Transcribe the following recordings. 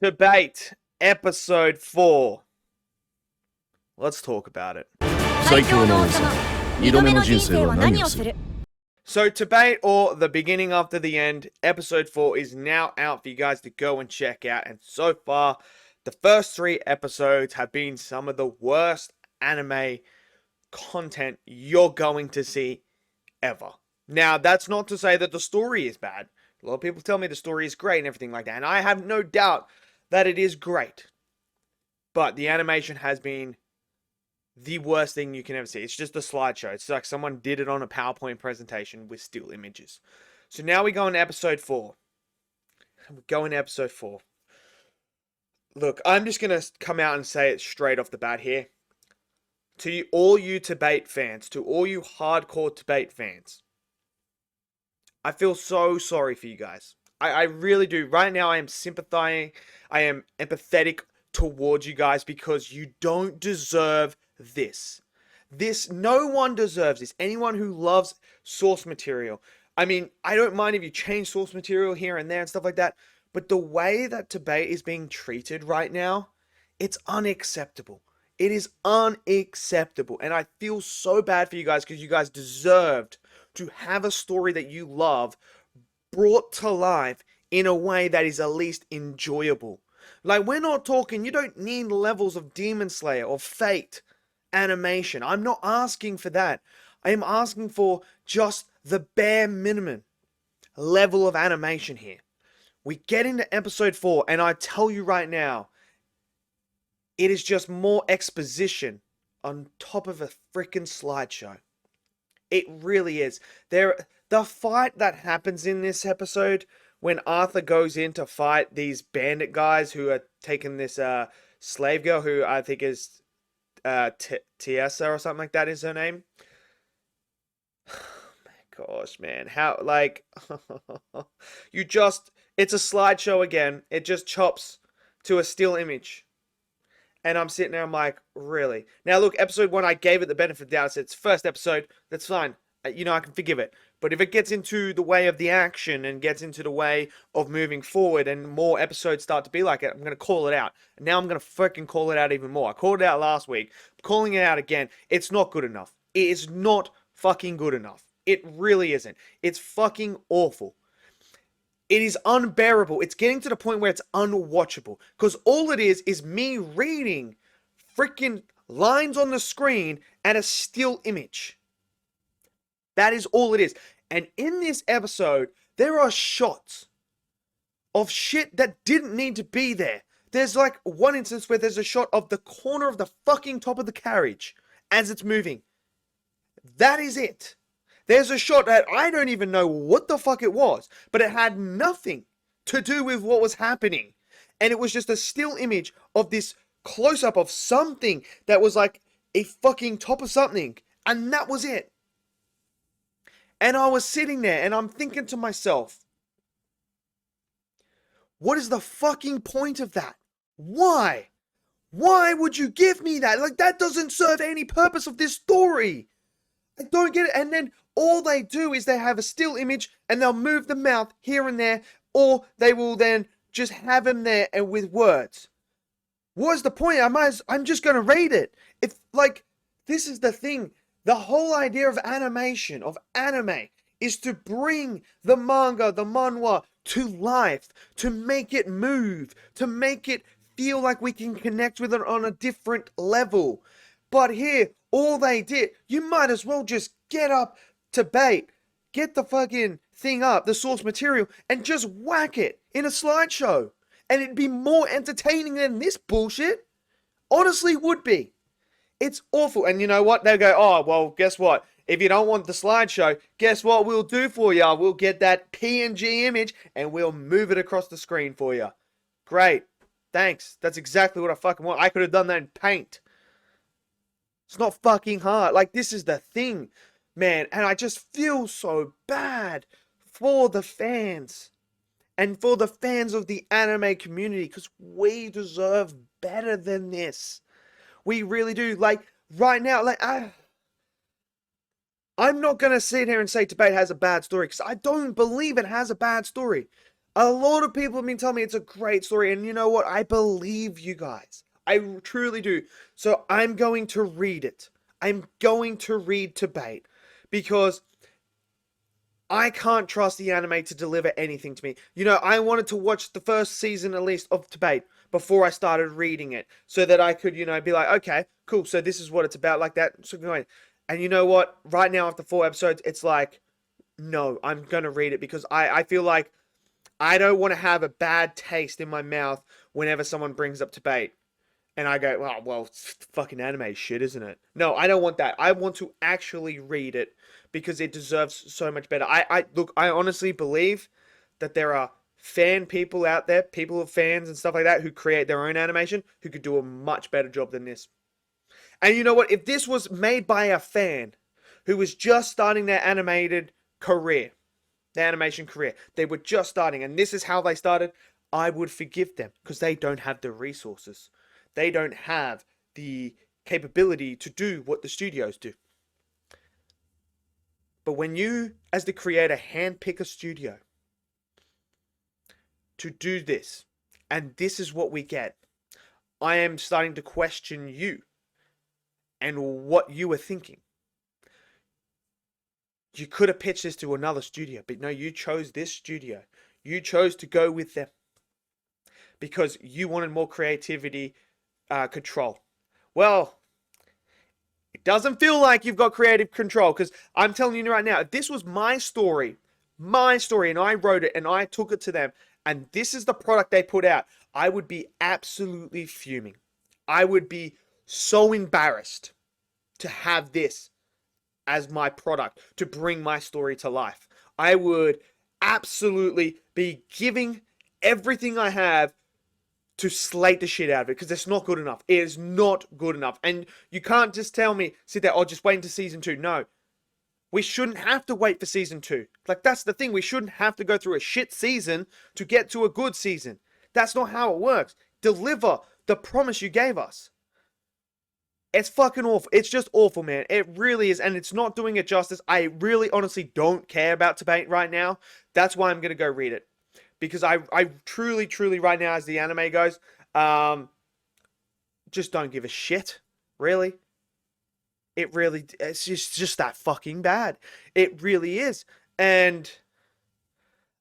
Tbate, episode 4. Let's talk about it. 最強の王様2度目の人生は何をする So, Tbate, or The Beginning After the End, episode 4 is now out for you guys to go and check out. And so far, the first 3 episodes have been some of the worst anime content you're going to see ever. Now, that's not to say that the story is bad. A lot of people tell me the story is great and everything like that. And I have no doubt that it is great. But the animation has been the worst thing you can ever see. It's just a slideshow. It's like someone did it on a PowerPoint presentation with still images. So now we go into episode 4. We're going to episode 4. Look, I'm just going to come out and say it straight off the bat here. To you, all you Tbate fans, to all you hardcore Tbate fans, I feel so sorry for you guys. I really do. Right now, I am sympathizing. I am empathetic towards you guys because you don't deserve this. No one deserves this. Anyone who loves source material. I mean, I don't mind if you change source material here and there and stuff like that, but the way that Tbate is being treated right now, it's unacceptable. It is unacceptable. And I feel so bad for you guys because you guys deserved to have a story that you love brought to life in a way that is at least enjoyable. Like, we're not talking, you don't need levels of Demon Slayer or Fate animation. I'm not asking for that. I am asking for just the bare minimum level of animation here. We get into episode 4, and I tell you right now, it is just more exposition on top of a freaking slideshow. It really is. The fight that happens in this episode when Arthur goes in to fight these bandit guys who are taking this slave girl who I think is Tiesa or something like that is her name. Oh my gosh, man. How, like, it's a slideshow again. It just chops to a still image. And I'm sitting there, I'm like, really? Now, look, episode 1, I gave it the benefit of the doubt. I said, it's first episode, that's fine. I can forgive it. But if it gets into the way of the action and gets into the way of moving forward and more episodes start to be like it, I'm going to call it out. And now I'm going to freaking call it out even more. I called it out last week. I'm calling it out again. It's not good enough. It is not fucking good enough. It really isn't. It's fucking awful. It is unbearable. It's getting to the point where it's unwatchable. Because all it is me reading freaking lines on the screen and a still image. That is all it is. And in this episode, there are shots of shit that didn't need to be there. There's like one instance where there's a shot of the corner of the fucking top of the carriage as it's moving. That is it. There's a shot that I don't even know what the fuck it was, but it had nothing to do with what was happening. And it was just a still image of this close-up of something that was like a fucking top of something. And that was it. And I was sitting there and I'm thinking to myself, what is the fucking point of that? Why? Why would you give me that? Like, that doesn't serve any purpose of this story. I don't get it. And then all they do is they have a still image and they'll move the mouth here and there, or they will then just have him there and with words. What's the point? I'm just going to read it. If, like, this is the thing. The whole idea of animation, of anime, is to bring the manga, the manhwa to life, to make it move, to make it feel like we can connect with it on a different level. But here, all they did, you might as well just get up Tbate, get the fucking thing up, the source material, and just whack it in a slideshow. And it'd be more entertaining than this bullshit. Honestly, would be. It's awful. And you know what? They'll go, oh, well, guess what? If you don't want the slideshow, guess what we'll do for you? We'll get that PNG image and we'll move it across the screen for you. Great. Thanks. That's exactly what I fucking want. I could have done that in Paint. It's not fucking hard. Like, this is the thing, man. And I just feel so bad for the fans. And for the fans of the anime community. Because we deserve better than this. We really do. Like, right now, like, I'm not going to sit here and say Tbate has a bad story. Because I don't believe it has a bad story. A lot of people have been telling me it's a great story, and you know what? I believe you guys. I truly do. So I'm going to read it. I'm going to read Tbate because I can't trust the anime to deliver anything to me. You know, I wanted to watch the first season at least of Tbate before I started reading it so that I could, you know, be like, okay, cool, so this is what it's about, like that. So going. And you know what? Right now, after 4 episodes, it's like, no, I'm going to read it because I feel like I don't want to have a bad taste in my mouth whenever someone brings up Tbate. And I go, well, it's fucking anime shit, isn't it? No, I don't want that. I want to actually read it because it deserves so much better. Look, I honestly believe that there are fan people out there, people of fans and stuff like that, who create their own animation, who could do a much better job than this. And you know what? If this was made by a fan who was just starting their animated career, their animation career, they were just starting, and this is how they started, I would forgive them because they don't have the resources. They don't have the capability to do what the studios do. But when you, as the creator, handpick a studio to do this, and this is what we get, I am starting to question you and what you were thinking. You could have pitched this to another studio, but no, you chose this studio. You chose to go with them because you wanted more creativity, control. Well, it doesn't feel like you've got creative control because I'm telling you right now, if this was my story, and I wrote it and I took it to them, and this is the product they put out, I would be absolutely fuming. I would be so embarrassed to have this as my product, to bring my story to life. I would absolutely be giving everything I have to slate the shit out of it because it's not good enough. It is not good enough. And you can't just tell me, sit there, just wait until season 2. No. We shouldn't have to wait for season 2. Like, that's the thing. We shouldn't have to go through a shit season to get to a good season. That's not how it works. Deliver the promise you gave us. It's fucking awful. It's just awful, man. It really is. And it's not doing it justice. I really, honestly don't care about Tbate right now. That's why I'm going to go read it. Because I truly, right now, as the anime goes, just don't give a shit. Really. It's just that fucking bad. It really is. And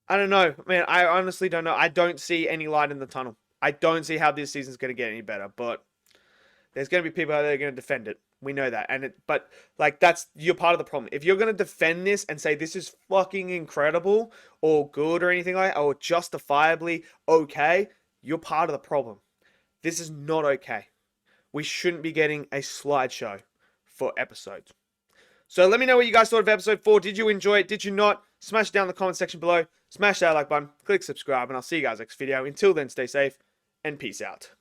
I don't know, man. I honestly don't know. I don't see any light in the tunnel. I don't see how this season's going to get any better. But there's going to be people out there that are going to defend it. We know that. But like, you're part of the problem. If you're going to defend this and say this is fucking incredible or good or anything like that, or justifiably okay, you're part of the problem. This is not okay. We shouldn't be getting a slideshow for episodes. So let me know what you guys thought of episode 4. Did you enjoy it? Did you not? Smash it down in the comment section below. Smash that like button. Click subscribe, and I'll see you guys next video. Until then, stay safe and peace out.